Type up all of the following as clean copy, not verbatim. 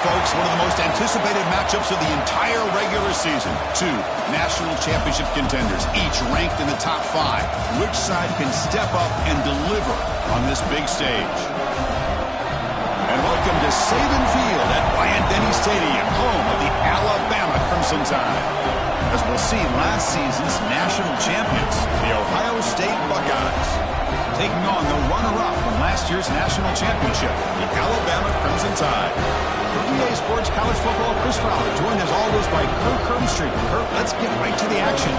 folks, one of the most anticipated matchups of the entire regular season. Two national championship contenders, each ranked in the top 5. Which side can step up and deliver on this big stage? And welcome to Saban Field at Bryant-Denny Stadium, home of the Alabama Crimson Tide. As we'll see, last season's national champions, the Ohio State Buckeyes, taking on the runner-up from last year's national championship, the Alabama Crimson Tide. For EA Sports College Football, Chris Fowler, joined as always by Kirk Herbstreit. Kirk, let's get right to the action.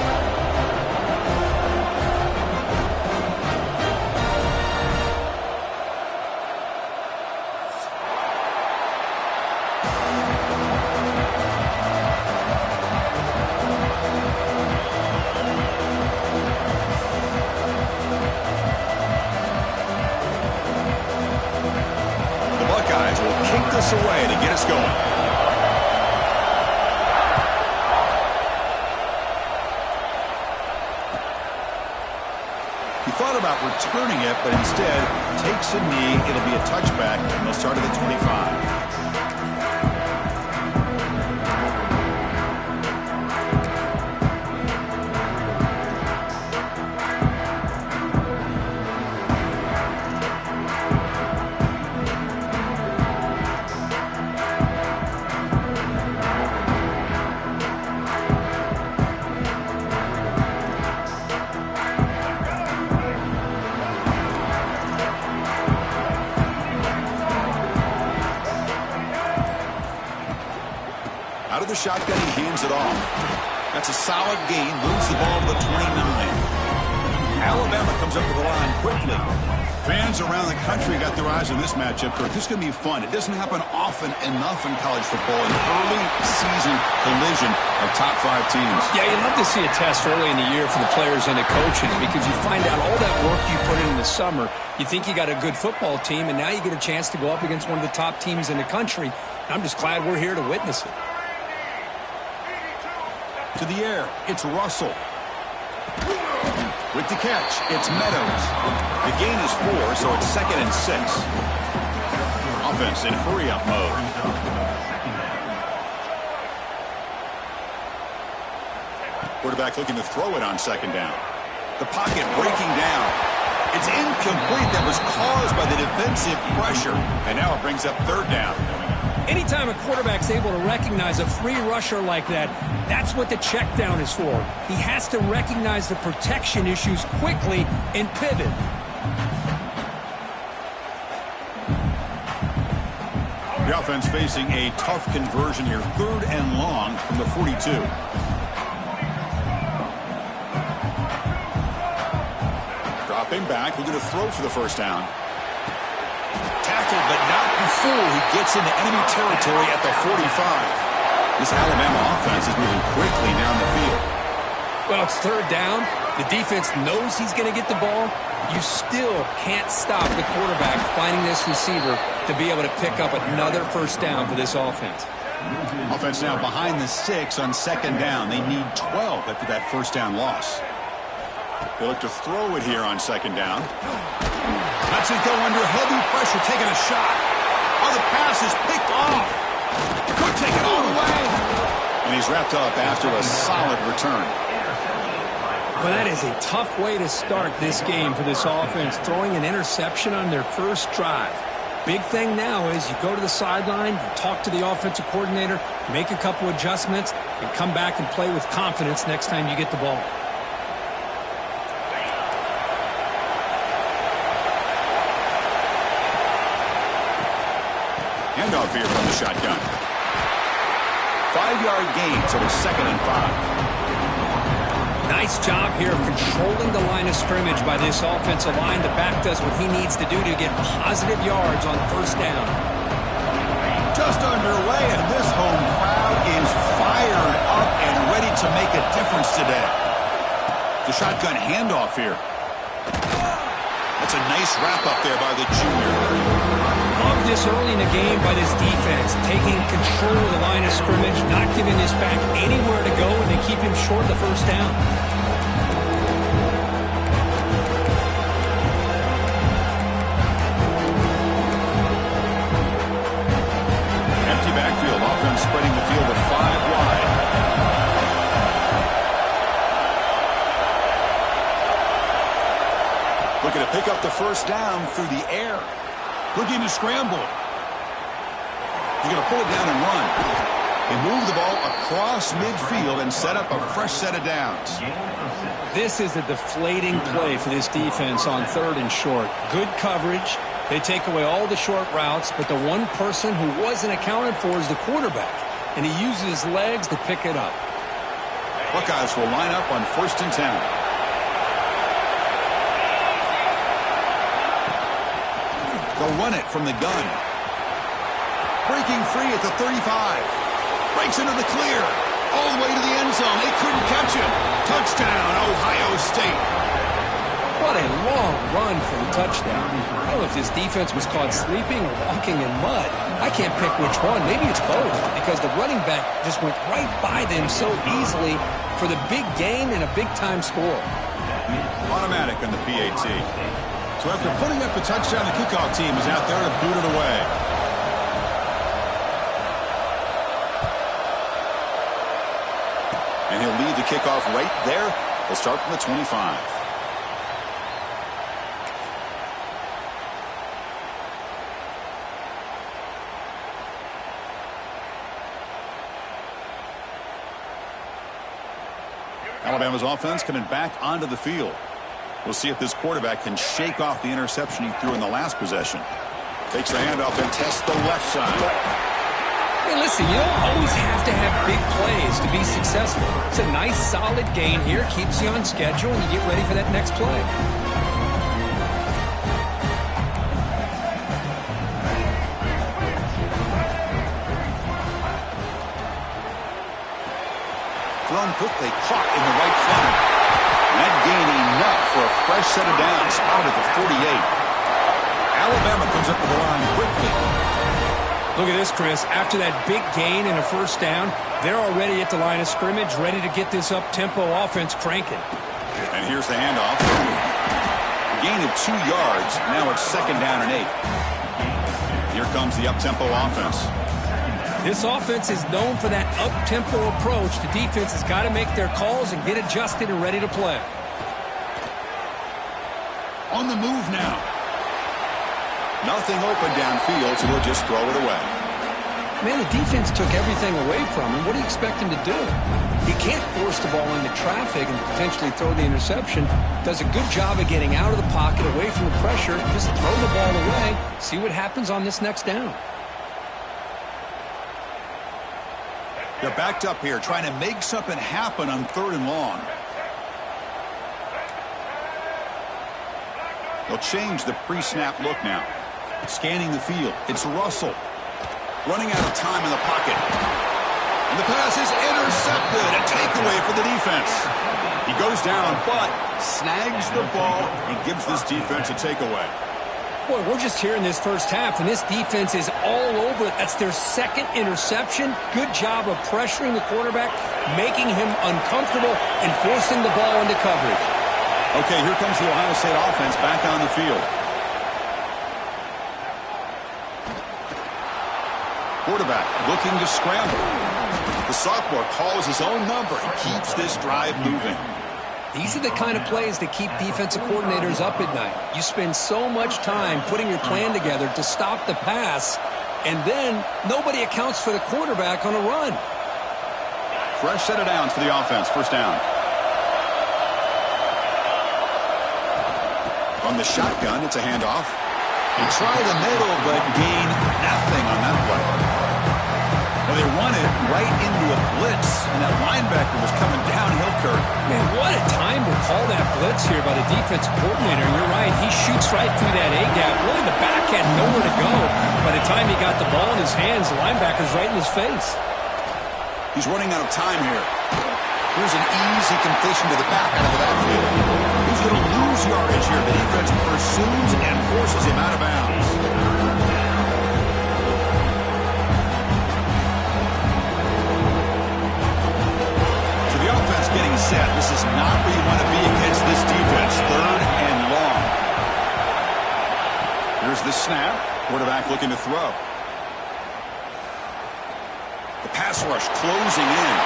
Away to get us going. He thought about returning it, but instead takes a knee. It'll be a touchback, and they'll start at the 25. Out of the shotgun, he hands it off. That's a solid gain, moves the ball to the 29. Alabama comes up to the line quickly. Fans around the country got their eyes on this matchup. This is going to be fun. It doesn't happen often enough in college football, an early season collision of top 5 teams. Yeah, you'd love to see a test early in the year for the players and the coaches because you find out all that work you put in the summer. You think you got a good football team, and now you get a chance to go up against one of the top teams in the country. I'm just glad we're here to witness it. To the air, it's Russell. With the catch, it's Meadows. The gain is 4, so it's 2nd and 6. Offense in hurry-up mode. Quarterback looking to throw it on 2nd down. The pocket breaking down. It's incomplete. That was caused by the defensive pressure. And now it brings up 3rd down. Anytime a quarterback's able to recognize a free rusher like that, that's what the check down is for. He has to recognize the protection issues quickly and pivot. The offense facing a tough conversion here. 3rd and long from the 42. Dropping back, looking to throw for the 1st down. Tackled, but not before he gets into enemy territory at the 45. This Alabama offense is moving quickly down the field. Well, it's 3rd down. The defense knows he's going to get the ball. You still can't stop the quarterback finding this receiver to be able to pick up another 1st down for this offense. Offense now behind the 6 on 2nd down. They need 12 after that 1st down loss. They look to throw it here on 2nd down. Lets it go under heavy pressure, taking a shot. Oh, the pass is picked off. Could take it all the way. And he's wrapped up after a solid return. Well, that is a tough way to start this game for this offense, throwing an interception on their 1st drive. Big thing now is you go to the sideline, you talk to the offensive coordinator, make a couple adjustments, and come back and play with confidence next time you get the ball. Handoff here from the shotgun. 5-yard gain, so it's 2nd and 5. Nice job here of controlling the line of scrimmage by this offensive line. The back does what he needs to do to get positive yards on 1st down. Just underway, and this home crowd is fired up and ready to make a difference today. The shotgun handoff here. That's a nice wrap-up there by the junior. Love this early in the game by this defense, taking control of the line of scrimmage, not giving this back anywhere to go, and they keep him short of the 1st down. Empty backfield. first down through the air. Looking to scramble. He's going to pull it down and run. They move the ball across midfield and set up a fresh set of downs. This is a deflating play for this defense on 3rd and short. Good coverage. They take away all the short routes, but the one person who wasn't accounted for is the quarterback, and he uses his legs to pick it up. Buckeyes will line up on 1st and 10. They'll run it from the gun. Breaking free at the 35. Breaks into the clear. All the way to the end zone. They couldn't catch him. Touchdown, Ohio State. What a long run for the touchdown. I don't know if this defense was caught sleeping or walking in mud. I can't pick which one. Maybe it's both, because the running back just went right by them so easily for the big gain and a big-time score. Automatic on the PAT. So after putting up the touchdown, the kickoff team is out there to boot it away. And he'll lead the kickoff right there. He'll start from the 25. Alabama's offense coming back onto the field. We'll see if this quarterback can shake off the interception he threw in the last possession. Takes the handoff and tests the left side. Hey, listen, you don't always have to have big plays to be successful. It's a nice, solid gain here. Keeps you on schedule, and you get ready for that next play. Thrown quickly, caught in the right flank. That gain enough for a fresh set of downs. Spotted at the 48. Alabama comes up with the line quickly. Look at this, Chris. After that big gain and a first down, they're already at the line of scrimmage, ready to get this up-tempo offense cranking. And here's the handoff. A gain of 2 yards. Now it's 2nd down and 8. Here comes the up-tempo offense. This offense is known for that up-tempo approach. The defense has got to make their calls and get adjusted and ready to play. On the move now. Nothing open downfield, so we'll just throw it away. Man, the defense took everything away from him. What do you expect him to do? He can't force the ball into traffic and potentially throw the interception. Does a good job of getting out of the pocket, away from the pressure. Just throw the ball away. See what happens on this next down. They're backed up here, trying to make something happen on 3rd and long. They'll change the pre-snap look now. Scanning the field. It's Russell. Running out of time in the pocket. And the pass is intercepted. A takeaway for the defense. He goes down, but snags the ball and gives this defense a takeaway. Boy, we're just here in this first half, and this defense is all over it. That's their 2nd interception. Good job of pressuring the quarterback, making him uncomfortable, and forcing the ball into coverage. Okay, here comes the Ohio State offense back on the field. Quarterback looking to scramble. The sophomore calls his own number and keeps this drive moving. These are the kind of plays that keep defensive coordinators up at night. You spend so much time putting your plan together to stop the pass, and then nobody accounts for the quarterback on a run. Fresh set of downs for the offense. First down. On the shotgun, it's a handoff. They try the middle, but gain nothing on that play. Well, they run it right into a blitz, and that linebacker was coming downhill, Kurt. Man, what a time to call that blitz here by the defensive coordinator. You're right, he shoots right through that A-gap. Really, the back had nowhere to go. By the time he got the ball in his hands, the linebacker's right in his face. He's running out of time here. Here's an easy completion to the back out of the backfield. He's going to lose yardage here. The defense pursues and forces him out of bounds. So the offense getting set. This is not where you want to be against this defense. 3rd and long. Here's the snap. Quarterback looking to throw. The pass rush closing in.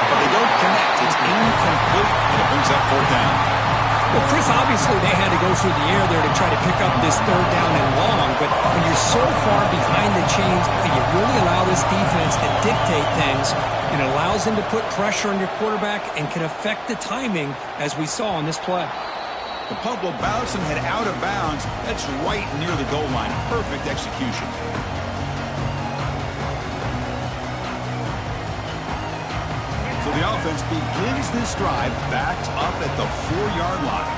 But they don't connect. It's incomplete, and it brings up 4th down. Well, Chris, obviously they had to go through the air there to try to pick up this third down and long, but when you're so far behind the chains, you really allow this defense to dictate things, and it allows them to put pressure on your quarterback and can affect the timing, as we saw on this play. The punt will bounce and head out of bounds. That's right near the goal line. Perfect execution. So the offense begins this drive backed up at the 4-yard line.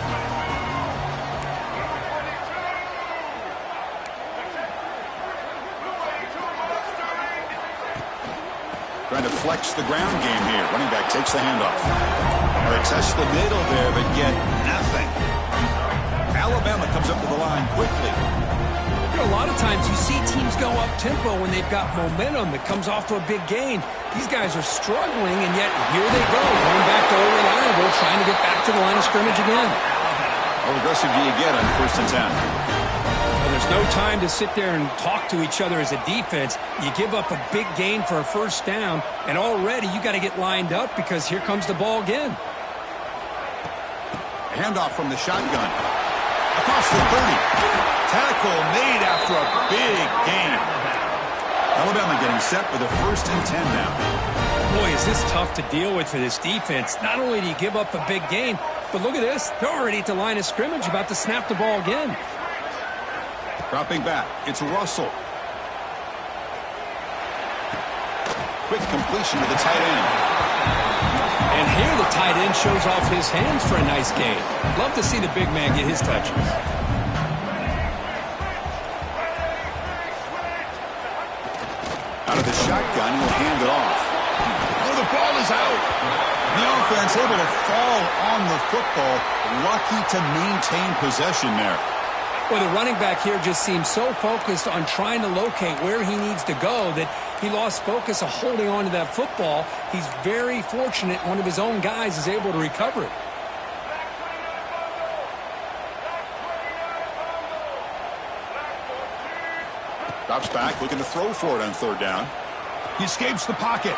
Trying to flex the ground game here. Running back takes the handoff. They test the middle there, but get nothing. Alabama comes up to the line quickly. You know, a lot of times you see teams go up-tempo when they've got momentum that comes off to a big gain. These guys are struggling, and yet here they go, going back to old reliable, trying to get back to the line of scrimmage again. How aggressive do you get on 1st and 10? Well, there's no time to sit there and talk to each other as a defense. You give up a big gain for a 1st down, and already you got to get lined up because here comes the ball again. Handoff from the shotgun. Across the 30. Tackle made after a big gain. Alabama getting set with a 1st and 10 now. Boy, is this tough to deal with for this defense. Not only do you give up a big gain, but look at this. They're already at the line of scrimmage, about to snap the ball again. Dropping back. It's Russell. Quick completion to the tight end. And here the tight end shows off his hands for a nice gain. Love to see the big man get his touches. Out of the shotgun, he'll hand it off. Oh, the ball is out. The offense able to fall on the football. Lucky to maintain possession there. Well, the running back here just seems so focused on trying to locate where he needs to go that he lost focus of holding on to that football. He's very fortunate one of his own guys is able to recover it. Drops back, looking to throw for it on 3rd down. He escapes the pocket.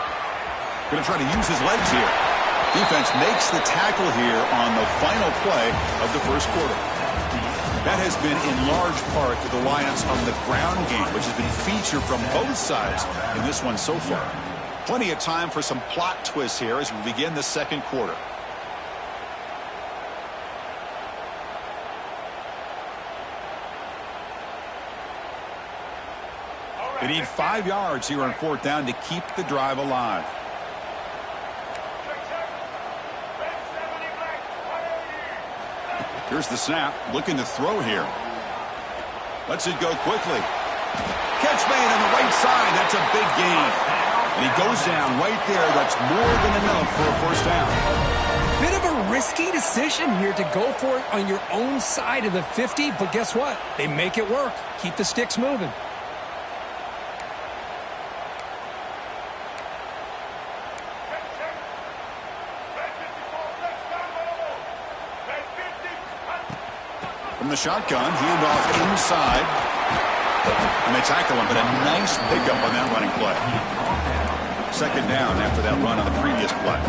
Going to try to use his legs here. Defense makes the tackle here on the final play of the 1st quarter. That has been in large part the reliance on the ground game, which has been featured from both sides in this one so far. Plenty of time for some plot twists here as we begin the 2nd quarter. They need 5 yards here on 4th down to keep the drive alive. Here's the snap, looking to throw here. Lets it go quickly. Catch made on the right side. That's a big gain. And he goes down right there. That's more than enough for a 1st down. Bit of a risky decision here to go for it on your own side of the 50, but guess what? They make it work. Keep the sticks moving. From the shotgun, handoff inside. And they tackle him, but a nice pickup on that running play. 2nd down after that run on the previous play.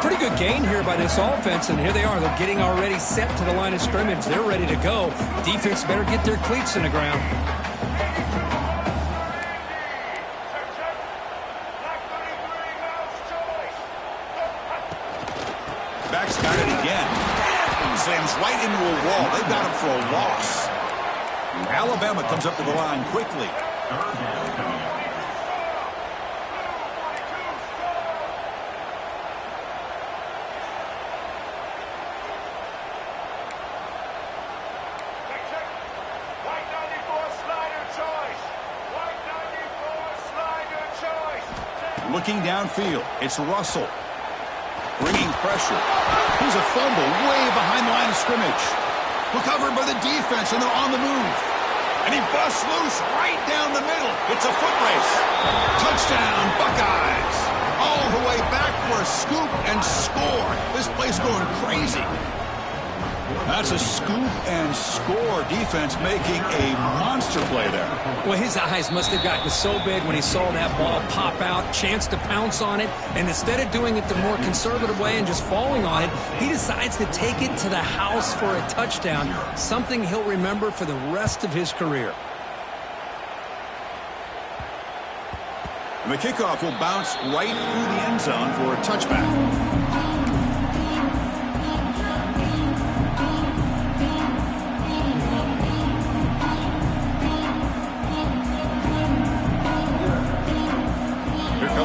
Pretty good gain here by this offense, and here they are. They're getting already set to the line of scrimmage. They're ready to go. Defense better get their cleats in the ground. Back's got it again. Slams right into a wall. They got him for a loss. Alabama comes up to the line quickly. Looking downfield, it's Russell. Bringing pressure. Here's a fumble way behind the line of scrimmage. Recovered by the defense, and they're on the move. And he busts loose right down the middle. It's a foot race. Touchdown, Buckeyes. All the way back for a scoop and score. This place going crazy. That's a scoop and score defense making a monster play there. Well, his eyes must have gotten so big when he saw that ball pop out, chance to pounce on it, and instead of doing it the more conservative way and just falling on it, he decides to take it to the house for a touchdown, something he'll remember for the rest of his career. And the kickoff will bounce right through the end zone for a touchback.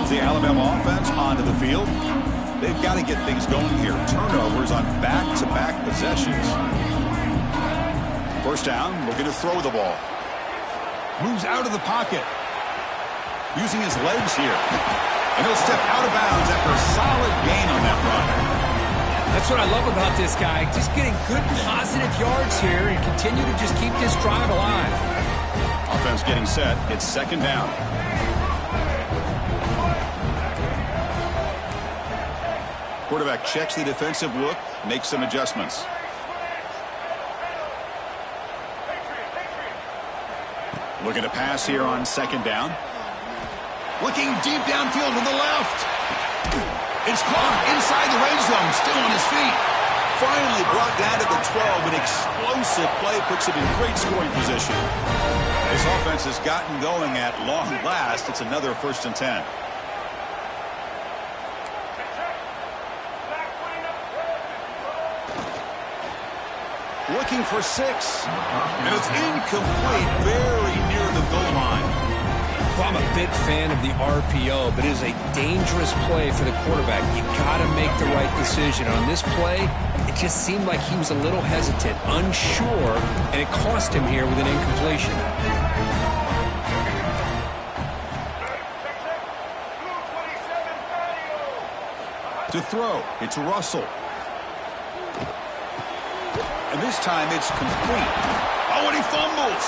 The Alabama offense onto the field. They've got to get things going here. Turnovers on back-to-back possessions. First down, looking to throw the ball. Moves out of the pocket. Using his legs here. And he'll step out of bounds after a solid gain on that run. That's what I love about this guy. Just getting good positive yards here and continue to just keep this drive alive. Offense getting set. It's second down. Quarterback checks the defensive look, makes some adjustments. Looking to pass here on second down. Looking deep downfield to the left. It's caught inside the red zone, still on his feet. Finally brought down to the 12. An explosive play puts him in great scoring position. This offense has gotten going at long last. It's another 1st and 10. Looking for 6. And it's incomplete, very near the goal line. Well, I'm a big fan of the RPO, but it is a dangerous play for the quarterback. You got to make the right decision. On this play, it just seemed like he was a little hesitant, unsure, and it cost him here with an incompletion. To throw, it's Russell. And this time it's complete. Oh, and he fumbles.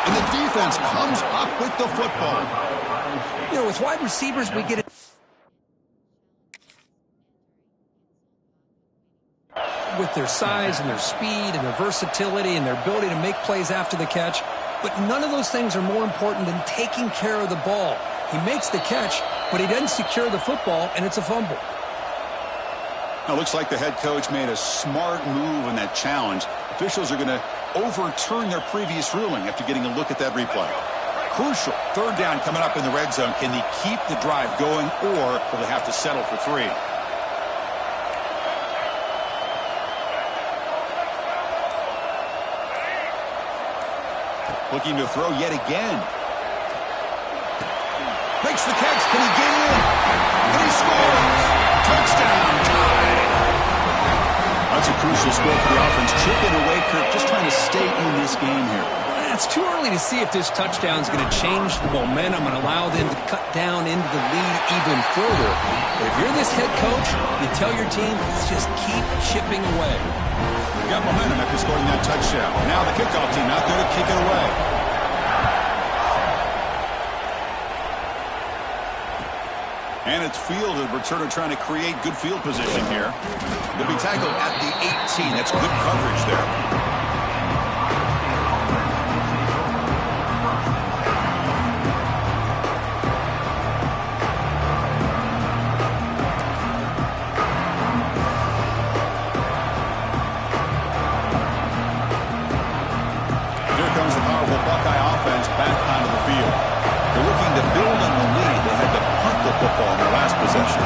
And the defense comes up with the football. You know, with wide receivers, we get it with their size and their speed and their versatility and their ability to make plays after the catch. But none of those things are more important than taking care of the ball. He makes the catch, but he doesn't secure the football, and it's a fumble. Now, looks like the head coach made a smart move in that challenge. Officials are going to overturn their previous ruling after getting a look at that replay. Crucial. Third down coming up in the red zone. Can they keep the drive going, or will they have to settle for 3? Looking to throw yet again. Makes the catch. Can he get in? And he scores. Touchdown. Tie. That's a crucial score for the offense. Chipping away, Kirk, just trying to stay in this game here. It's too early to see if this touchdown is going to change the momentum and allow them to cut down into the lead even further. But if you're this head coach, you tell your team, just keep chipping away. They've got momentum after scoring that touchdown. Now the kickoff team out there to kick it away. And it's field, the returner trying to create good field position here. They'll be tackled at the 18. That's good coverage there. Here comes the powerful Buckeye offense back onto the field. They're looking to build on the lead. They had to punt the football in their last possession.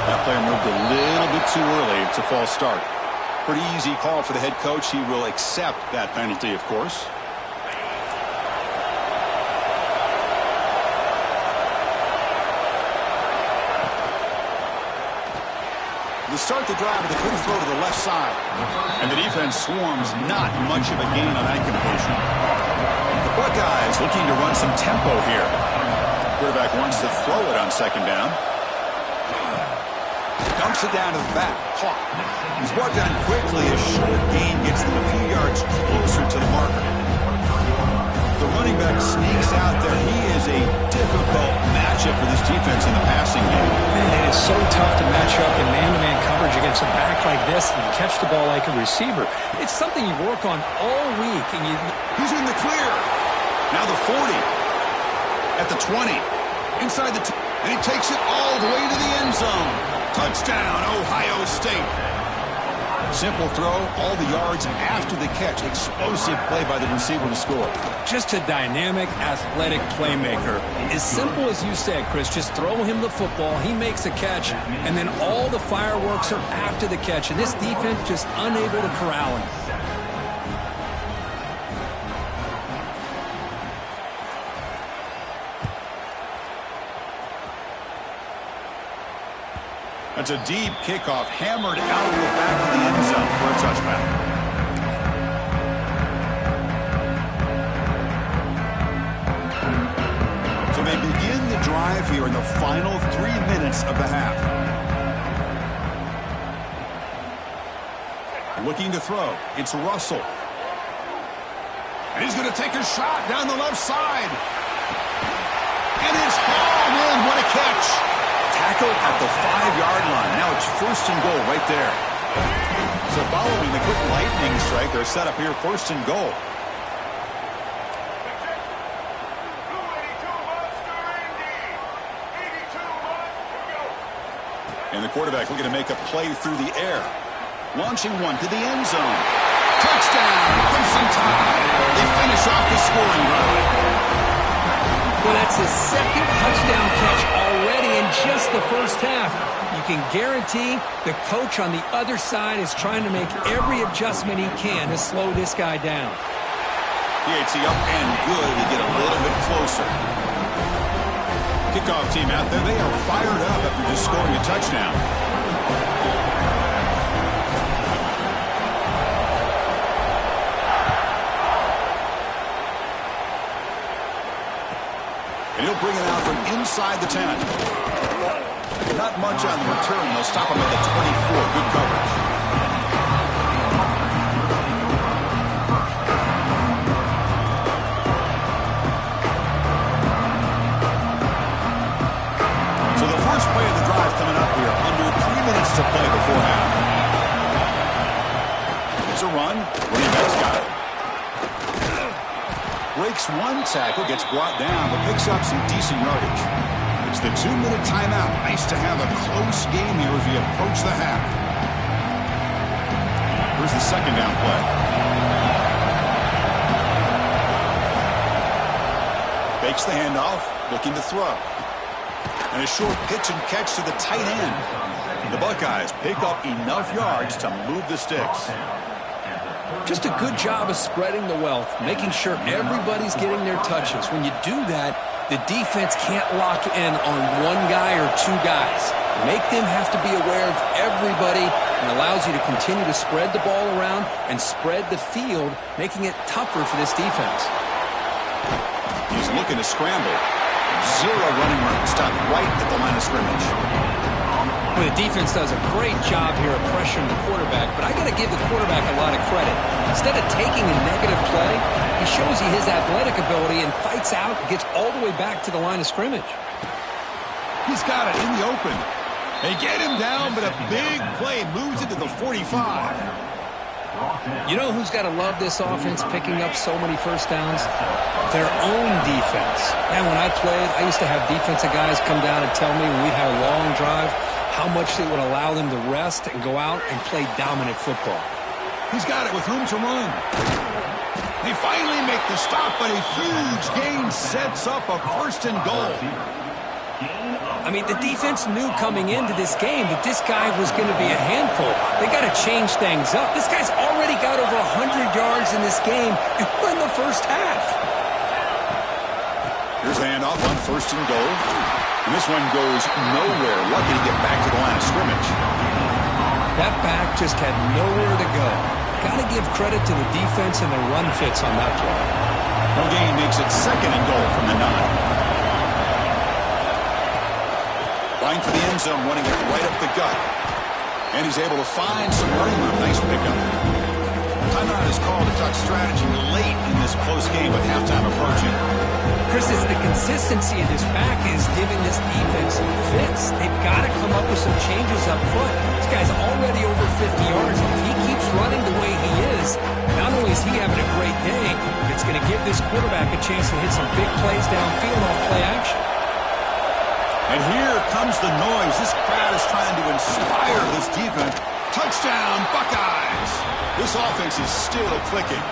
That player moved a little bit too early. It's a false start. Pretty easy call for the head coach. He will accept that penalty, of course. To start the drive with a quick throw to the left side. And the defense swarms, not much of a gain on that completion. The Buckeyes looking to run some tempo here. Quarterback wants to throw it on second down. Dumps it down to the back. Caught. He's brought down quickly. A short gain gets them a few yards closer to the marker. The running back sneaks out there. He is a difficult matchup for this defense in the passing game. Man, it is so tough to match up in man-to-man coverage against a back like this and catch the ball like a receiver. It's something you work on all week. And he's in the clear. Now the 40. At the 20. Inside the and he takes it all the way to the end zone. Touchdown, Ohio State. Simple throw, all the yards after the catch. Explosive play by the receiver to score. Just a dynamic, athletic playmaker. As simple as you said, Chris, just throw him the football, he makes a catch, and then all the fireworks are after the catch. And this defense just unable to corral him. That's a deep kickoff, hammered out of the back of the end zone for a touchback. So they begin the drive here in the final 3 minutes of the half. Looking to throw. It's Russell. And he's going to take a shot down the left side. And it's hauled in. What a catch. Tackle at the 5-yard line. Now it's 1st and goal right there. So following the quick lightning strike, they're set up here 1st and goal. And the quarterback looking to make a play through the air. Launching one to the end zone. Touchdown, Crimson Tide. They finish off the scoring drive. Well, that's his 2nd touchdown catch already in just the first half. You can guarantee the coach on the other side is trying to make every adjustment he can to slow this guy down. PAT up and good to get a little bit closer. Kickoff team out there, they are fired up after just scoring a touchdown. And he'll bring it out from inside the 10. Not much on the return. They'll stop him at the 24. Good coverage. So the first play of the drive coming up here. Under 3 minutes to play before half. It's a run. Running back's got it. Breaks one tackle, gets brought down, but picks up some decent yardage. It's the 2-minute timeout. Nice to have a close game here as we approach the half. Here's the 2nd down play. Fakes the handoff, looking to throw. And a short pitch and catch to the tight end. The Buckeyes pick up enough yards to move the sticks. Just a good job of spreading the wealth, making sure everybody's getting their touches. When you do that, the defense can't lock in on one guy or 2 guys. Make them have to be aware of everybody and allows you to continue to spread the ball around and spread the field, making it tougher for this defense. He's looking to scramble. 0 running room. Stopped right at the line of scrimmage. Well, the defense does a great job here of pressuring the quarterback, but I got to give the quarterback a lot of credit. Instead of taking a negative play, he shows you his athletic ability and fights out and gets all the way back to the line of scrimmage. He's got it in the open. They get him down, but a big play moves it to the 45. You know who's got to love this offense picking up so many first downs? Their own defense. Man, when I played, I used to have defensive guys come down and tell me when we had a long drive how much it would allow them to rest and go out and play dominant football. He's got it with room to run. They finally make the stop, but a huge gain sets up a 1st and goal. I mean, the defense knew coming into this game that this guy was going to be a handful. They got to change things up. This guy's already got over 100 yards in this game, and we're in the first half. Here's the handoff on 1st and goal. And this one goes nowhere. Lucky to get back to the line of scrimmage. That back just had nowhere to go. Got to give credit to the defense and the run fits on that play. No gain makes it 2nd and goal from the 9. Line for the end zone, running it right up the gut. And he's able to find some running room. Nice pickup. Timeout is called to talk strategy late in this close game with halftime approaching. Chris, it's the consistency of this back is giving this defense some fits. They've got to come up with some changes up front. This guy's already over 50 yards. If he keeps running the way he is, not only is he having a great day, it's going to give this quarterback a chance to hit some big plays downfield off play action. And here comes the noise. This crowd is trying to inspire this defense. Touchdown, Buckeyes! This offense is still clicking.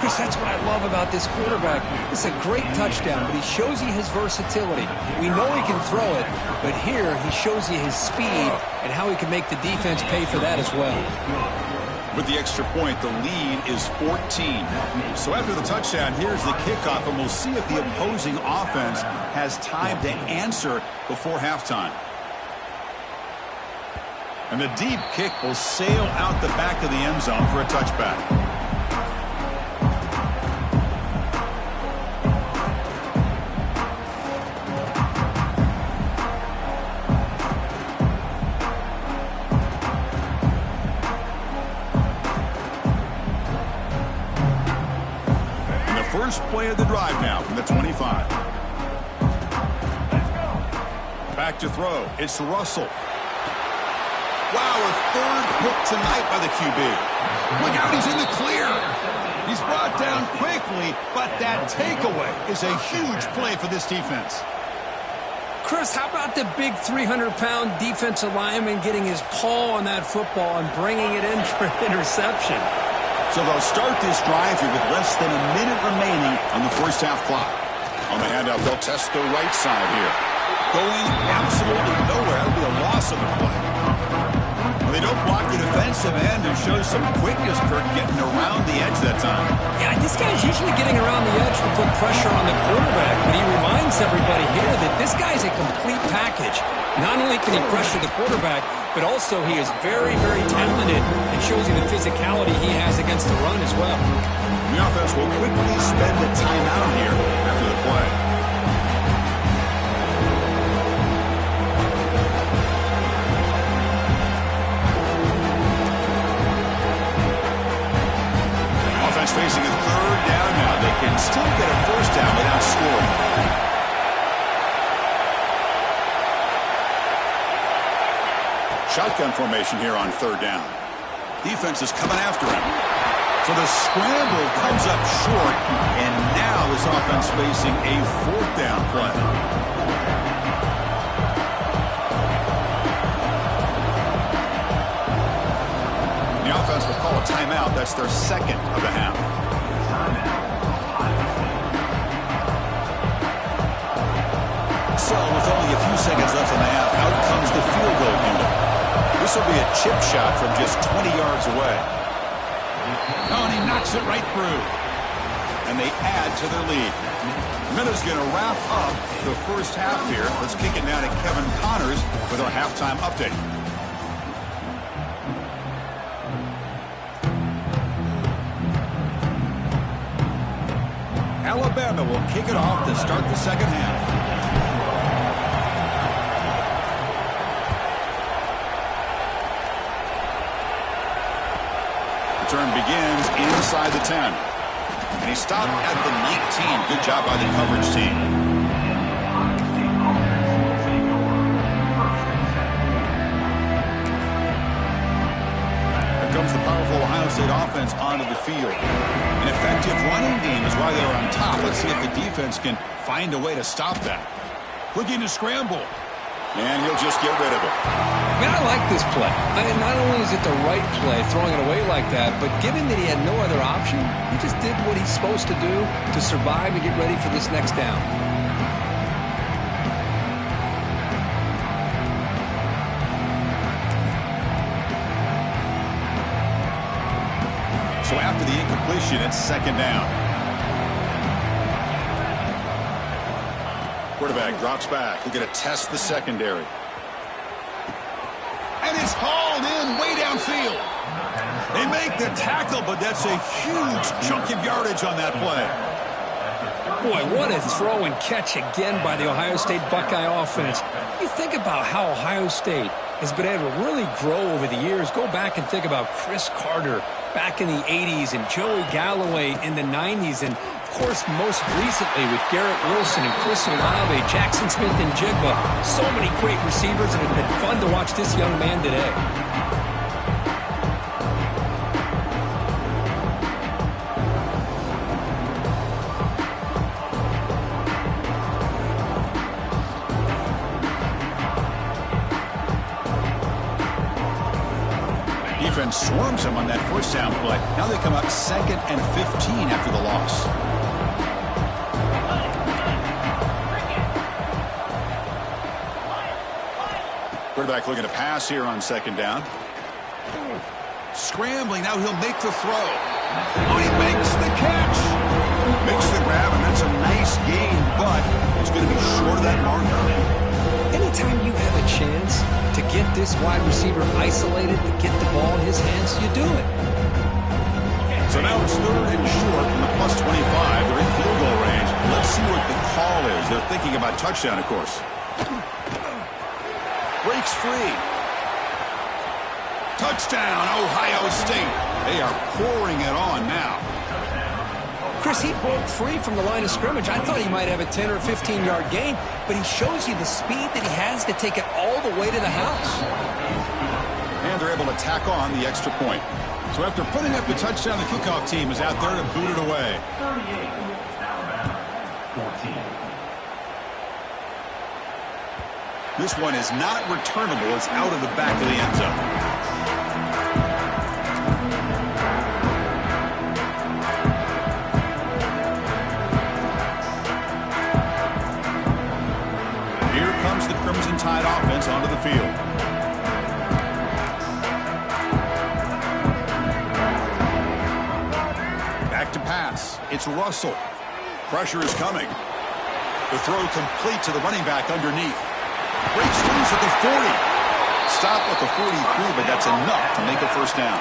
Chris, that's what I love about this quarterback. It's a great touchdown, but he shows you his versatility. We know he can throw it, but here he shows you his speed and how he can make the defense pay for that as well. With the extra point, the lead is 14. So after the touchdown, here's the kickoff, and we'll see if the opposing offense has time to answer before halftime. And the deep kick will sail out the back of the end zone for a touchback. First play of the drive now from the 25. Back to throw. It's Russell. Wow, a third pick tonight by the QB. Look out, he's in the clear. He's brought down quickly, but that takeaway is a huge play for this defense. Chris, how about the big 300-pound defensive lineman getting his paw on that football and bringing it in for an interception? So they'll start this drive here with less than a minute remaining on the first half clock. On the handoff, they'll test the right side here. Going absolutely nowhere. That'll be a loss of the play. Well, they don't block the defensive end and show some quickness, Kirk, getting around the edge that time. Yeah, this guy's usually getting around the edge to put pressure on the quarterback, but he reminds everybody here that this guy's a complete package. Not only can he pressure the quarterback, but also he is very, very talented and shows you the physicality he has against the run as well. The offense will quickly spend a timeout here after the play. Offense facing a third down now. They can still get a first down without scoring. Shotgun formation here on third down. Defense is coming after him. So the scramble comes up short, and now this offense facing a fourth down play. The offense will call a timeout. That's their second of the half. So with only a few seconds left in the half, out comes the field goal unit. This will be a chip shot from just 20 yards away. Oh, and he knocks it right through. And they add to their lead. Minute's going to wrap up the first half here. Let's kick it now to Kevin Connors with our halftime update. Alabama will kick it off to start the second half. Turn begins inside the 10. And he stopped at the 19. Good job by the coverage team. Here comes the powerful Ohio State offense onto the field. An effective running game is why they're on top. Let's see if the defense can find a way to stop that. Looking to scramble. And he'll just get rid of it. Man, I like this play. Not only is it the right play, throwing it away like that, but given that he had no other option, he just did what he's supposed to do to survive and get ready for this next down. So after the incompletion, it's second down. Quarterback drops back. We're going to test the secondary. And it's hauled in way downfield. They make the tackle, but that's a huge chunk of yardage on that play. Boy, what a throw and catch again by the Ohio State Buckeye offense. You think about how Ohio State has been able to really grow over the years. Go back and think about Chris Carter back in the 80s and Joey Galloway in the 90s. And course, most recently with Garrett Wilson and Chris Olave, Jackson Smith and Jigba. So many great receivers, and it's been fun to watch this young man today. Defense swarms him on that first down play. Now they come up 2nd and 15 after the loss. Quarterback looking to pass here on 2nd down. Scrambling, now he'll make the throw. Oh, he makes the catch. Makes the grab, and that's a nice gain, but it's going to be short of that marker. Anytime you have a chance to get this wide receiver isolated, to get the ball in his hands, you do it. So now it's 3rd and short from the +25. They're in field goal range. Let's see what the call is. They're thinking about touchdown, of course. Breaks free. Touchdown, Ohio State. They are pouring it on now. Chris, he broke free from the line of scrimmage. I thought he might have a 10 or 15-yard gain, but he shows you the speed that he has to take it all the way to the house. And they're able to tack on the extra point. So after putting up the touchdown, the kickoff team is out there to boot it away. 14. This one is not returnable. It's out of the back of the end zone. Crimson Tide offense onto the field. Back to pass. It's Russell. Pressure is coming. The throw complete to the running back underneath. Breaks loose at the 40. Stop at the 43, but that's enough to make a first down.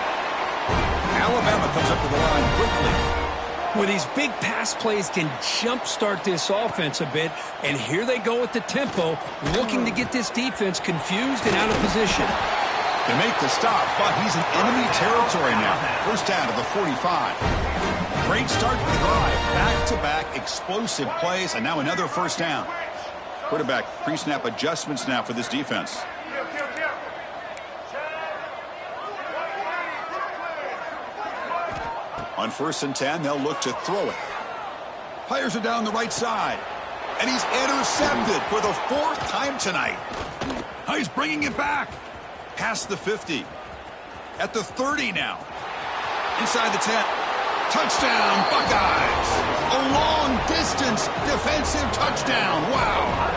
Alabama comes up to the line quickly. Well, these big pass plays can jumpstart this offense a bit, and here they go with the tempo, looking to get this defense confused and out of position. They make the stop, but he's in enemy territory now. First down to the 45. Great start to the drive. Back-to-back explosive plays, and now another first down. Quarterback pre-snap adjustments now for this defense. On 1st and 10, they'll look to throw it. Fires it down the right side. And he's intercepted for the 4th time tonight. Oh, he's bringing it back. Past the 50. At the 30 now. Inside the 10. Touchdown, Buckeyes. A long-distance defensive touchdown. Wow.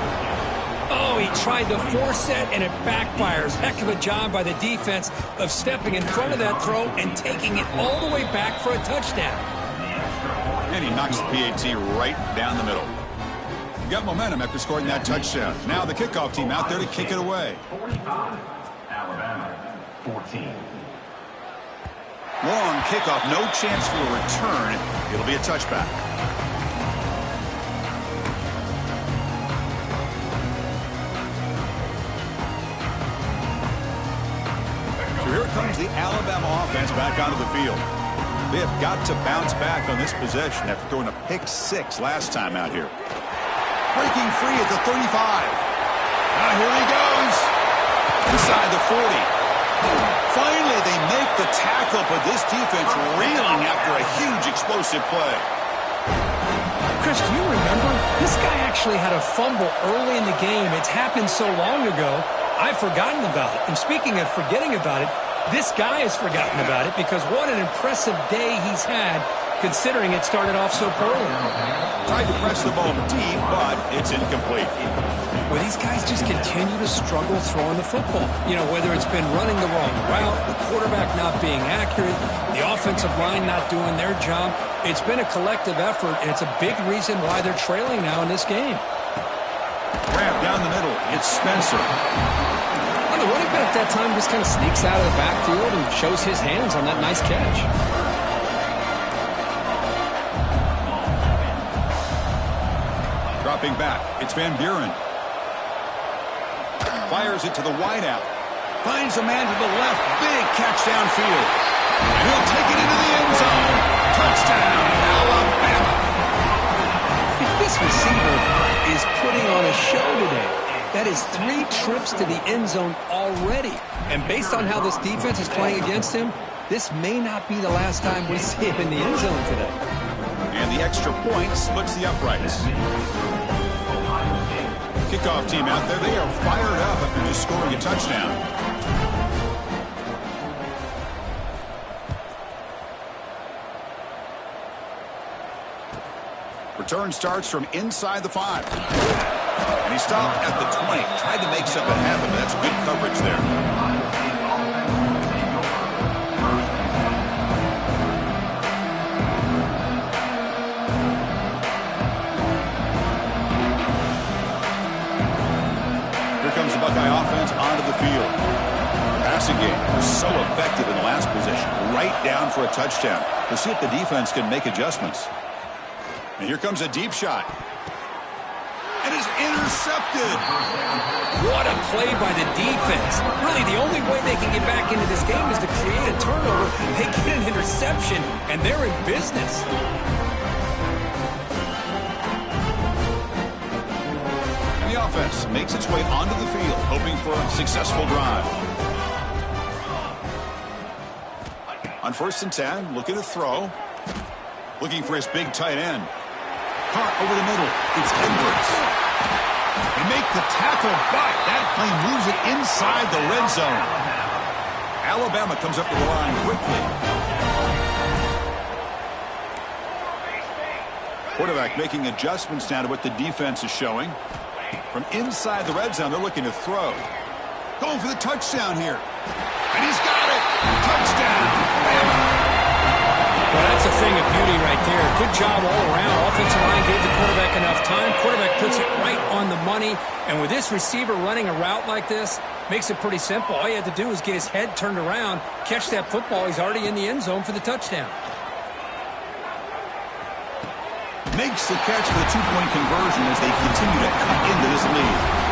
Oh, he tried to force it, and it backfires. Heck of a job by the defense of stepping in front of that throw and taking it all the way back for a touchdown. And he knocks the PAT right down the middle. He got momentum after scoring that touchdown. Now the kickoff team out there to kick it away. 45, Alabama, 14. Long kickoff, no chance for a return. It'll be a touchback. Here comes the Alabama offense back onto the field. They have got to bounce back on this possession after throwing a pick 6 last time out here. Breaking free at the 35. Now here he goes. Inside the 40. Finally, they make the tackle, but this defense reeling after a huge explosive play. Chris, do you remember? This guy actually had a fumble early in the game. It's happened so long ago, I've forgotten about it. And speaking of forgetting about it, this guy has forgotten about it because what an impressive day he's had considering it started off so poorly. Tried to press the ball deep, but it's incomplete. Well, these guys just continue to struggle throwing the football. You know, whether it's been running the wrong route, the quarterback not being accurate, the offensive line not doing their job. It's been a collective effort, and it's a big reason why they're trailing now in this game. Grab down the middle. It's Spencer. Well, the running back that time just kind of sneaks out of the backfield and shows his hands on that nice catch. Dropping back. It's Van Buren. Fires it to the wideout. Finds a man to the left. Big catch downfield. And he'll take it into the end zone. Touchdown, Alabama. this receiver is putting on a show today. That is 3 trips to the end zone already. And based on how this defense is playing against him, this may not be the last time we see him in the end zone today. And the extra point splits the uprights. Kickoff team out there, they are fired up after just scoring a touchdown. Return starts from inside the 5. And he stopped at the 20. Tried to make something happen, but that's good coverage there. Here comes the Buckeye offense onto the field. The passing game was so effective in the last possession. Right down for a touchdown. We'll see if the defense can make adjustments. And here comes a deep shot. And it's intercepted. What a play by the defense. Really, the only way they can get back into this game is to create a turnover. They get an interception, and they're in business. And the offense makes its way onto the field, hoping for a successful drive. On 1st and 10, looking to throw. Looking for his big tight end. Caught over the middle. It's Edwards. They make the tackle, but that play moves it inside the red zone. Alabama comes up to the line quickly. Quarterback making adjustments now to what the defense is showing. From inside the red zone, they're looking to throw. Going for the touchdown here. And he's got it. Touchdown. Well, that's a thing of beauty right there. Good job all around. Offensive line gave the quarterback enough time. Quarterback puts it right on the money. And with this receiver running a route like this, makes it pretty simple. All you have to do is get his head turned around, catch that football. He's already in the end zone for the touchdown. Makes the catch for the 2-point conversion as they continue to cut into this lead.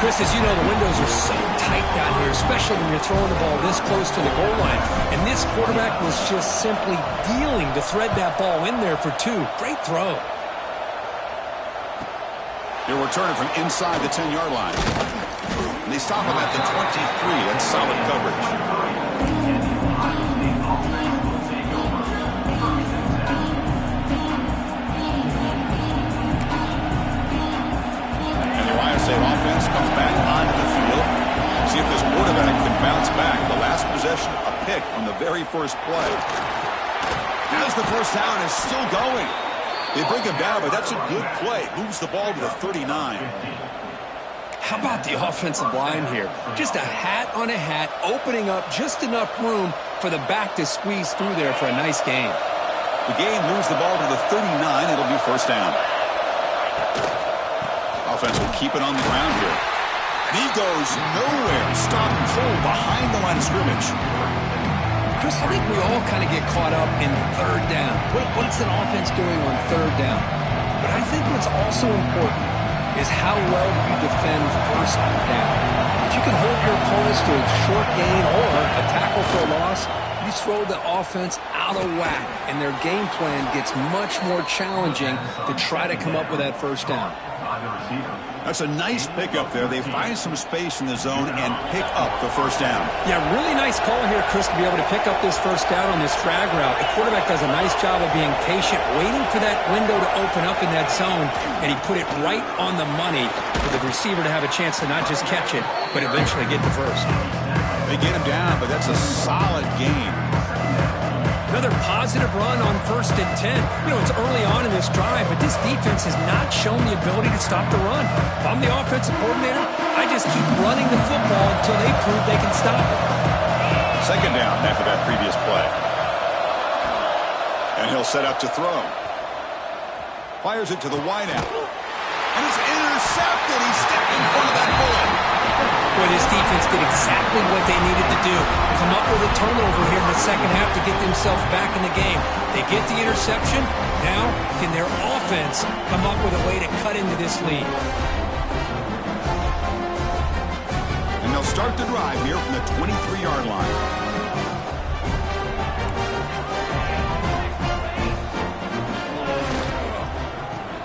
Chris, as you know, the windows are so tight down here, especially when you're throwing the ball this close to the goal line. And this quarterback was just simply dealing to thread that ball in there for 2. Great throw. They're returning from inside the 10-yard line. And they stop him at the 23. That's solid coverage. Offense comes back onto the field. See if this quarterback can bounce back. The last possession, a pick on the very first play. As the first down is still going. They bring him down, but that's a good play. Moves the ball to the 39. How about the offensive line here? Just a hat on a hat, opening up just enough room for the back to squeeze through there for a nice gain. The gain moves the ball to the 39. It'll be first down. Offense will keep it on the ground here. And he goes nowhere. Stop and pull behind the line of scrimmage. Chris, I think we all kind of get caught up in third down. What's an offense doing on third down? But I think what's also important is how well you defend first down. If you can hold your opponents to a short gain or a tackle for a loss, you throw the offense out of whack, and their game plan gets much more challenging to try to come up with that first down. That's a nice pickup there. They find some space in the zone and pick up the first down. Yeah, really nice call here, Chris, to be able to pick up this first down on this drag route. The quarterback does a nice job of being patient, waiting for that window to open up in that zone, and he put it right on the money for the receiver to have a chance to not just catch it, but eventually get the first. They get him down, but that's a solid game. Another positive run on 1st and 10. You know, it's early on in this drive, but this defense has not shown the ability to stop the run. If I'm the offensive coordinator, I just keep running the football until they prove they can stop it. Second down after that previous play. And he'll set up to throw. Fires it to the wideout. And it's intercepted. He stepped in front of that bullet. Boy, this defense did exactly what they needed to do. Come up with a turnover here in the second half to get themselves back in the game. They get the interception. Now, can their offense come up with a way to cut into this lead? And they'll start the drive here from the 23-yard line.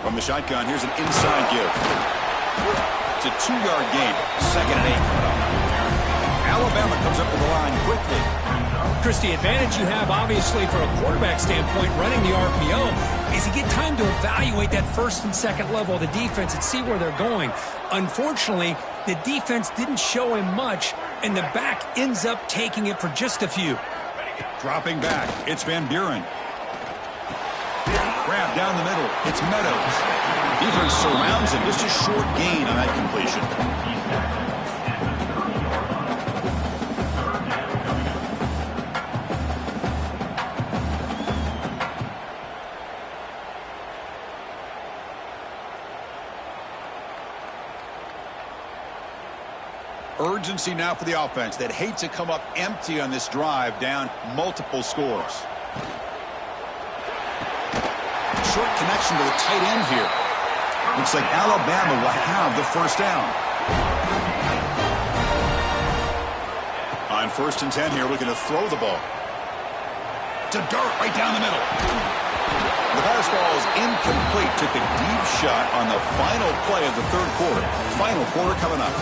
From the shotgun, here's an inside give. It's a 2-yard gain. 2nd and 8 coming up. Alabama comes up to the line quickly. Chris, the advantage you have, obviously, from a quarterback standpoint, running the RPO, is you get time to evaluate that first and second level of the defense and see where they're going. Unfortunately, the defense didn't show him much, and the back ends up taking it for just a few. Dropping back, it's Van Buren. Grab down the middle, it's Meadows. Defense surrounds him, just a short gain on that completion. Urgency now for the offense that hate to come up empty on this drive, down multiple scores. Short connection to the tight end here. Looks like Alabama will have the first down. On 1st and 10 here, looking to throw the ball. To Dart right down the middle. The pass ball is incomplete. Took a deep shot on the final play of the 3rd quarter. Final quarter coming up.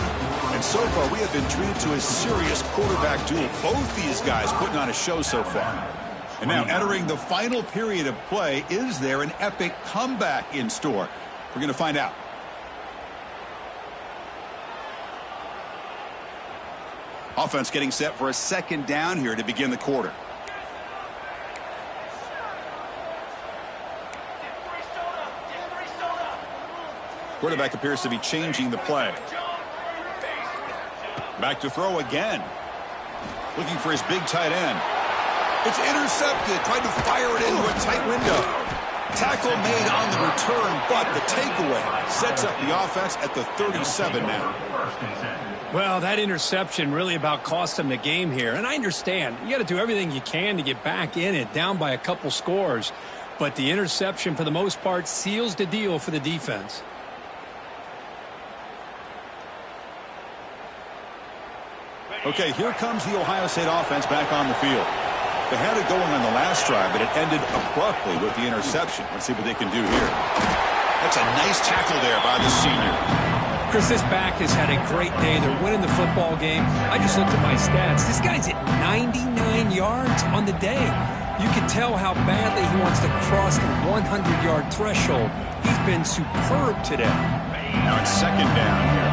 And so far, we have been treated to a serious quarterback duel. Both these guys putting on a show so far. And now entering the final period of play, is there an epic comeback in store? We're going to find out. Offense getting set for a 2nd down here to begin the quarter. Quarterback appears to be changing the play. Back to throw again. Looking for his big tight end. It's intercepted. Tried to fire it into a tight window. Tackle made on the return, but the takeaway sets up the offense at the 37 now. Well, that interception really about cost them the game here. And I understand. You got to do everything you can to get back in it, down by a couple scores. But the interception, for the most part, seals the deal for the defense. Okay, here comes the Ohio State offense back on the field. They had it going on the last drive, but it ended abruptly with the interception. Let's see what they can do here. That's a nice tackle there by the senior. Chris, this back has had a great day. They're winning the football game. I just looked at my stats. This guy's at 99 yards on the day. You can tell how badly he wants to cross the 100-yard threshold. He's been superb today. Now it's 2nd down here.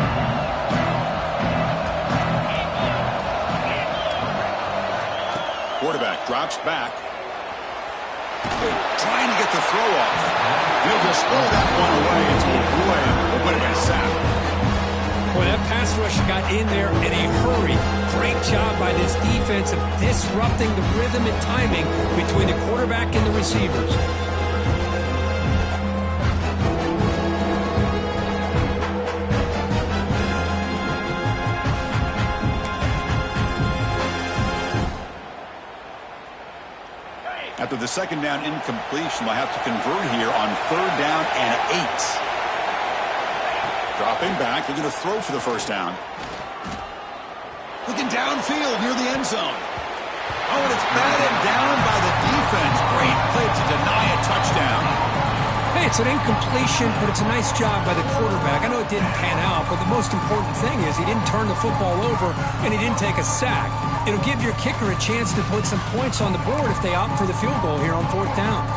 Quarterback drops back. Trying to get the throw off. He'll just throw that one away into a play. But it got sacked. Boy, that pass rush got in there in a hurry. Great job by this defense of disrupting the rhythm and timing between the quarterback and the receivers. After the 2nd down incompletion, they'll have to convert here on 3rd down and 8. Dropping back, looking to throw for the first down. Looking downfield near the end zone. Oh, and it's batted down by the defense. Great play to deny a touchdown. Hey, it's an incompletion, but it's a nice job by the quarterback. I know it didn't pan out, but the most important thing is he didn't turn the football over and he didn't take a sack. It'll give your kicker a chance to put some points on the board if they opt for the field goal here on 4th down.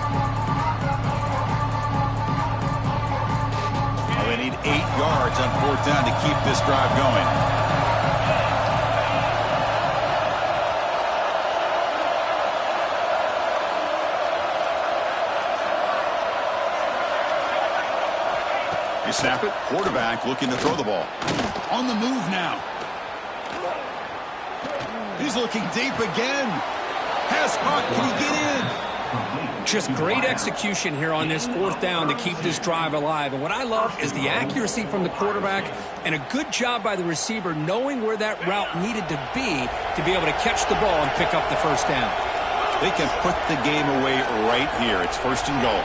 Well, they need 8 yards on 4th down to keep this drive going. You snap it, quarterback looking to throw the ball. On the move now. He's looking deep again. Pass caught. Can he get in? Just great execution here on this 4th down to keep this drive alive. And what I love is the accuracy from the quarterback and a good job by the receiver knowing where that route needed to be able to catch the ball and pick up the first down. They can put the game away right here. It's 1st and goal.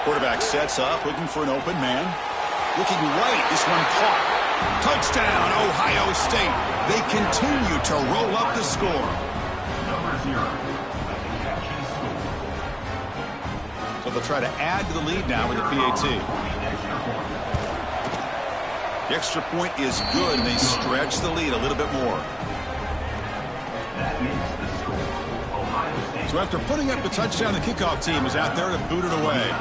Quarterback sets up, looking for an open man. Looking right, this one caught. Touchdown, Ohio State. They continue to roll up the score. Number 0. So they'll try to add to the lead now with the PAT. The extra point is good, and they stretch the lead a little bit more. So after putting up the touchdown, the kickoff team is out there to boot it away.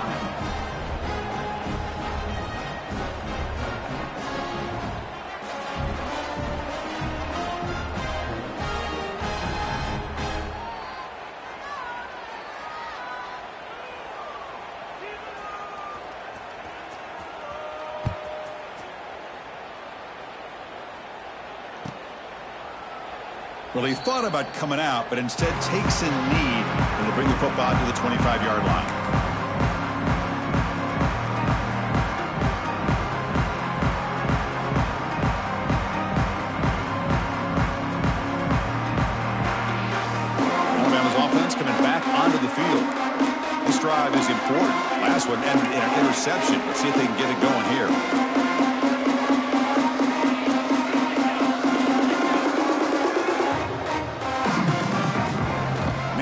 Well, he thought about coming out, but instead takes a knee, and will bring the football to the 25-yard line. Alabama's offense coming back onto the field. This drive is important. Last one ended in an interception. Let's see if they can get it going here.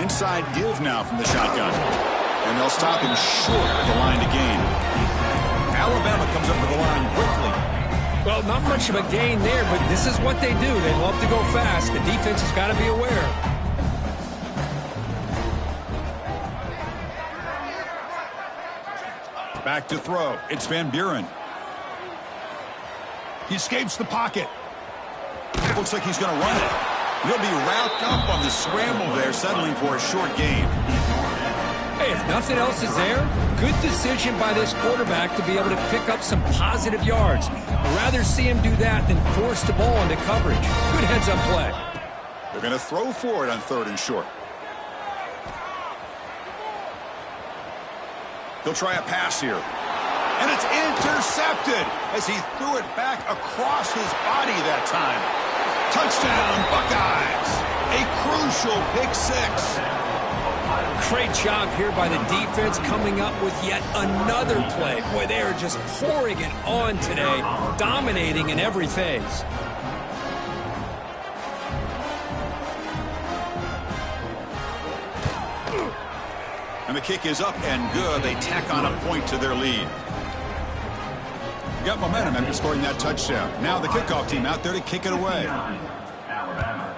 Inside give now from the shotgun. And they'll stop him short at the line to gain. Alabama comes up to the line quickly. Well, not much of a gain there, but this is what they do. They love to go fast. The defense has got to be aware. Back to throw. It's Van Buren. He escapes the pocket. Looks like he's going to run it. He'll be wrapped up on the scramble there, settling for a short gain. Hey, if nothing else is there, good decision by this quarterback to be able to pick up some positive yards. I'd rather see him do that than force the ball into coverage. Good heads-up play. They're going to throw for it on 3rd and short. He'll try a pass here. And it's intercepted as he threw it back across his body that time. Touchdown, Buckeyes. A crucial pick 6. Great job here by the defense coming up with yet another play. Boy, they are just pouring it on today, dominating in every phase. And the kick is up and good. They tack on a point to their lead. Got momentum after scoring that touchdown. Now the kickoff team out there to kick it away. Alabama,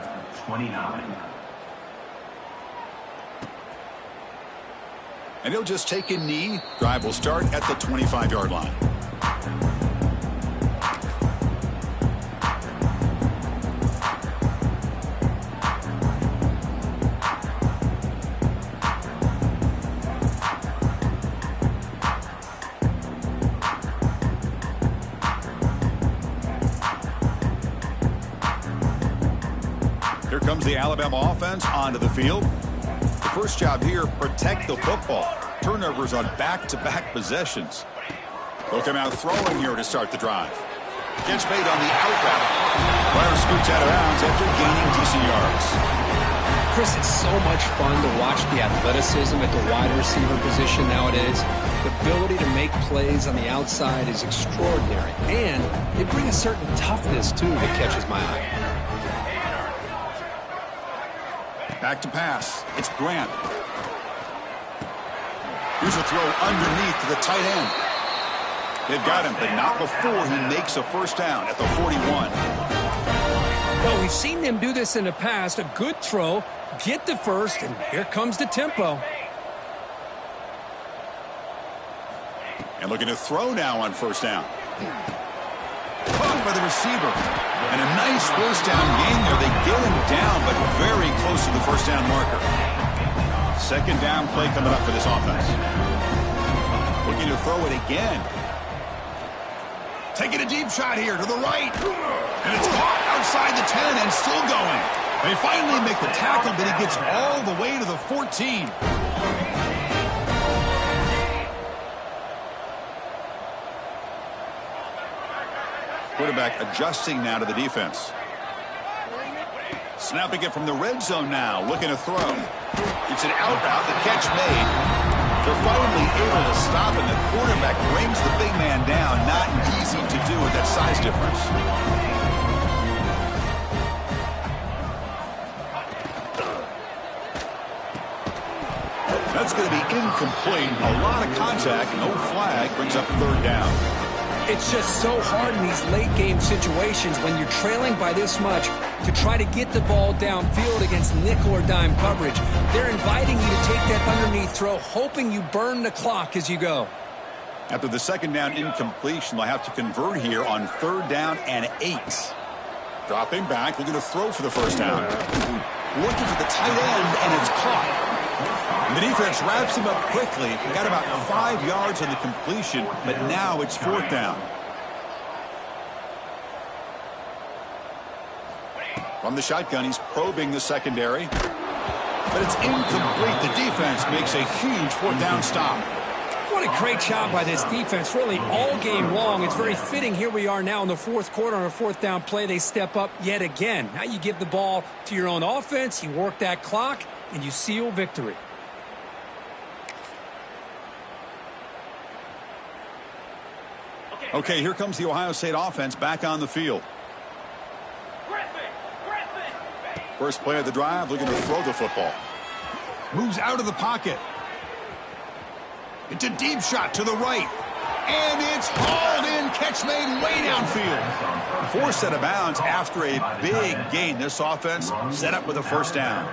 29. And he'll just take a knee. Drive will start at the 25-yard line. Here comes the Alabama offense onto the field. The first job here, protect the football. Turnovers on back-to-back possessions. They'll come out throwing here to start the drive. Catch made on the out route. Runner scoots out of bounds after gaining decent yards. Chris, it's so much fun to watch the athleticism at the wide receiver position nowadays. The ability to make plays on the outside is extraordinary. And they bring a certain toughness, too, that catches my eye. Back to pass. It's Grant. Here's a throw underneath to the tight end. They've got him, but not before he makes a first down at the 41. Well, we've seen them do this in the past. A good throw, get the first, and here comes the tempo. And looking to throw now on first down. Caught by the receiver. And a nice first down gain there. They get him down, but very close to the first down marker. Second down play coming up for this offense. Looking to throw it again. Taking a deep shot here to the right. And it's caught outside the 10 and still going. They finally make the tackle, but he gets all the way to the 14. Quarterback adjusting now to the defense. Snapping it from the red zone now, looking to throw. It's an out route, the catch made. They're finally able to stop, and the quarterback brings the big man down. Not easy to do with that size difference. That's going to be incomplete. A lot of contact. No flag. Brings up third down. It's just so hard in these late-game situations when you're trailing by this much to try to get the ball downfield against nickel or dime coverage. They're inviting you to take that underneath throw, hoping you burn the clock as you go. After the second down incompletion, they'll have to convert here on third down and 8. Dropping back, looking to throw for the first down. Looking for the tight end, and it's caught. And the defense wraps him up quickly. Got about 5 yards on the completion, but now it's fourth down. From the shotgun, he's probing the secondary. But it's incomplete. The defense makes a huge fourth down stop. What a great job by this defense, really all game long. It's very fitting. Here we are now in the fourth quarter on a fourth down play. They step up yet again. Now you give the ball to your own offense, you work that clock, and you seal victory. Okay, here comes the Ohio State offense back on the field. First play of the drive, looking to throw the football. Moves out of the pocket. It's a deep shot to the right. And it's hauled in. Catch made way downfield. Forced out of bounds after a big gain. This offense set up with a first down.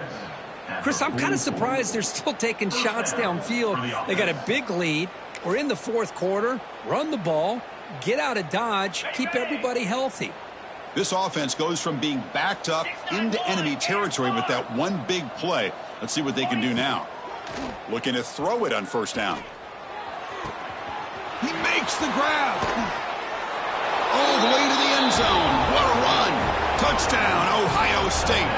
Chris, I'm kind of surprised they're still taking shots downfield. They got a big lead. We're in the fourth quarter. Run the ball. Get out of Dodge. Keep everybody healthy. This offense goes from being backed up into enemy territory with that one big play. Let's see what they can do now. Looking to throw it on first down. He makes the grab. All the way to the end zone. What a run. Touchdown, Ohio State.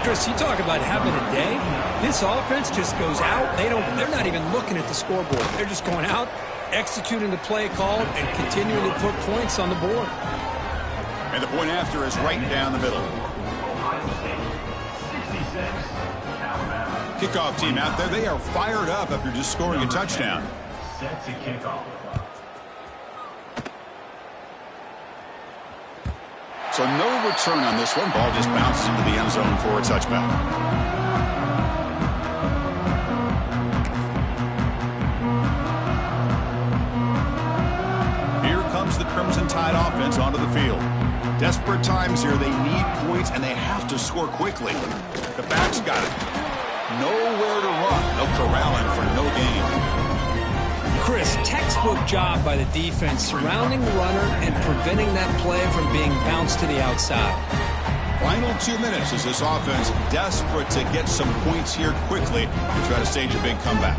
Chris, you talk about having a day. This offense just goes out. They're not even looking at the scoreboard. They're just going out, executing the play called, and continuing to put points on the board. And the point after is right down the middle. Kickoff team out there. They are fired up after just scoring a touchdown. Set to kick off. So no return on this one. Ball just bounces into the end zone for a touchback. Here comes the Crimson Tide offense onto the field. Desperate times here. They need points, and they have to score quickly. The back's got it. Nowhere to run. No corralling for no gain. Chris, textbook job by the defense surrounding the runner and preventing that play from being bounced to the outside. Final 2 minutes as this offense desperate to get some points here quickly to try to stage a big comeback.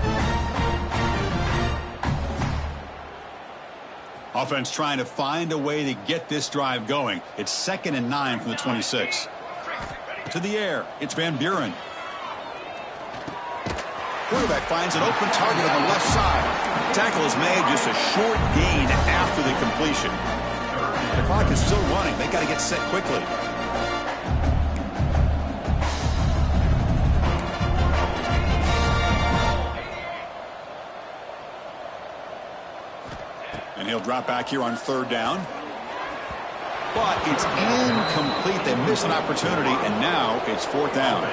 Offense trying to find a way to get this drive going. It's 2nd and 9 from the 26. To the air, it's Van Buren. Quarterback finds an open target on the left side. Tackle is made, just a short gain after the completion. The clock is still running. They got to get set quickly. And he'll drop back here on third down. But it's incomplete. They miss an opportunity, and now it's fourth down.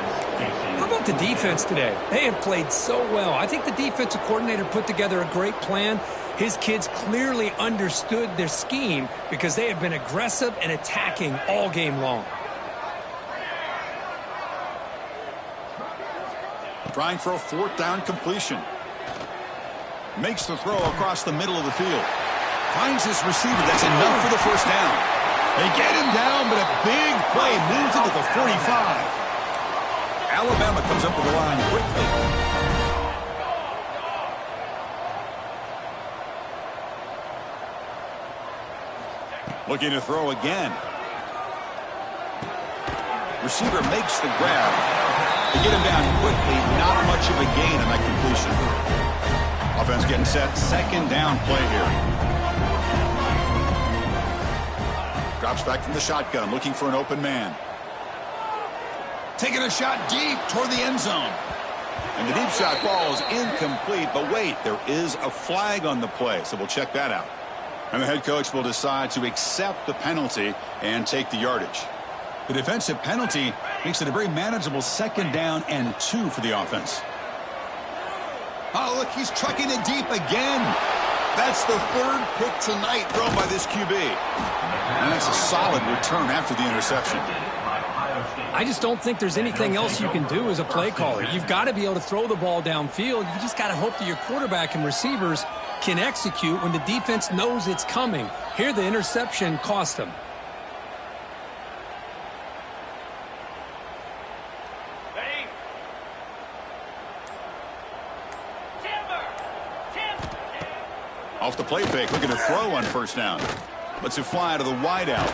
How about the defense today? They have played so well. I think the defensive coordinator put together a great plan. His kids clearly understood their scheme because they have been aggressive and attacking all game long. Trying for a fourth down completion. Makes the throw across the middle of the field. Finds his receiver. That's enough for the first down. They get him down, but a big play moves into the 45. Alabama comes up with the line quickly. Looking to throw again. Receiver makes the grab. They get him down quickly. Not much of a gain on that completion. Offense getting set. 2nd down play here. Drops back from the shotgun, looking for an open man. Taking a shot deep toward the end zone. And the deep shot falls incomplete, but wait, there is a flag on the play, so we'll check that out. And the head coach will decide to accept the penalty and take the yardage. The defensive penalty makes it a very manageable 2nd down and 2 for the offense. Oh, look, he's trucking it deep again. That's the third pick tonight thrown by this QB. And that's a solid return after the interception. I just don't think there's anything else you can do as a play caller. You've got to be able to throw the ball downfield. You just got to hope that your quarterback and receivers can execute when the defense knows it's coming. Here, the interception cost them. Off the play fake, looking to throw on first down. Lets it fly to the wideout.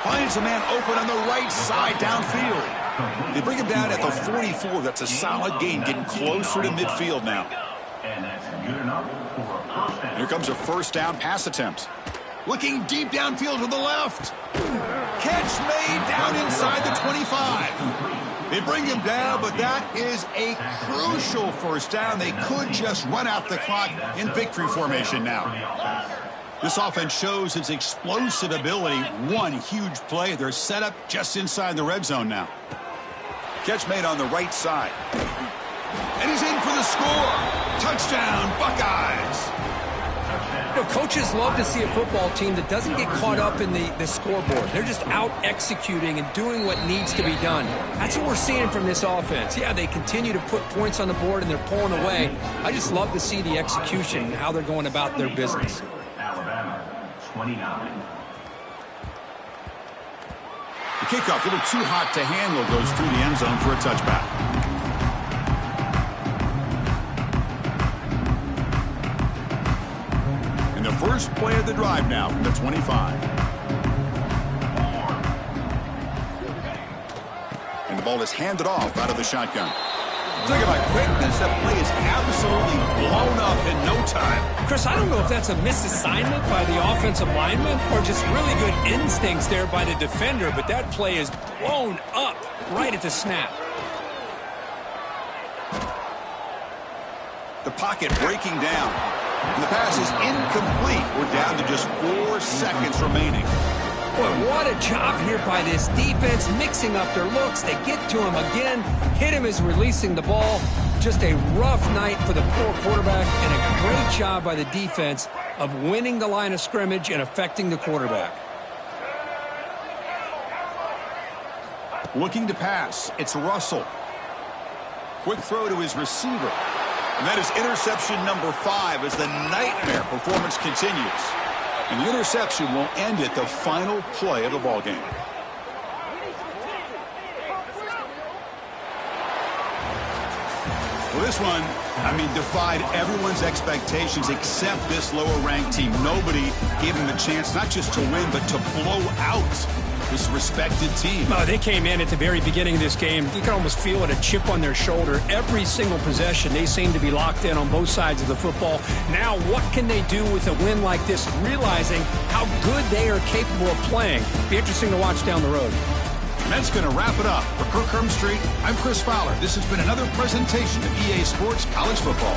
Finds a man open on the right side downfield. They bring him down at the 44. That's a solid gain, getting closer to midfield now. Here comes a first down pass attempt. Looking deep downfield to the left. Catch made down inside the 25. They bring him down, but that is a crucial first down. They could just run out the clock in victory formation now. This offense shows its explosive ability. One huge play. They're set up just inside the red zone now. Catch made on the right side. And he's in for the score. Touchdown, Buckeyes. You know, coaches love to see a football team that doesn't get caught up in the scoreboard. They're just out executing and doing what needs to be done. That's what we're seeing from this offense. Yeah, they continue to put points on the board and they're pulling away. I just love to see the execution and how they're going about their business. Alabama, 29. The kickoff, a little too hot to handle, goes through the end zone for a touchback. And the first play of the drive now from the 25. And the ball is handed off out of the shotgun. Look at my quickness. That play is absolutely blown up in no time. Chris, I don't know if that's a misassignment by the offensive lineman or just really good instincts there by the defender, but that play is blown up right at the snap. The pocket breaking down. And the pass is incomplete. We're down to just 4 seconds remaining. Boy, what a job here by this defense, mixing up their looks. They get to him again, hit him as releasing the ball. Just a rough night for the poor quarterback, and a great job by the defense of winning the line of scrimmage and affecting the quarterback. Looking to pass. It's Russell. Quick throw to his receiver. And that is interception number 5 as the nightmare performance continues. And the interception will end it, the final play of the ballgame. Well, this one, defied everyone's expectations except this lower-ranked team. Nobody gave them a chance not just to win, but to blow out this respected team. Oh, they came in at the very beginning of this game. You can almost feel it, a chip on their shoulder. Every single possession, they seem to be locked in on both sides of the football. Now, what can they do with a win like this, realizing how good they are capable of playing? Be interesting to watch down the road. And that's going to wrap it up. For Kirk Street, I'm Chris Fowler. This has been another presentation of EA Sports College Football.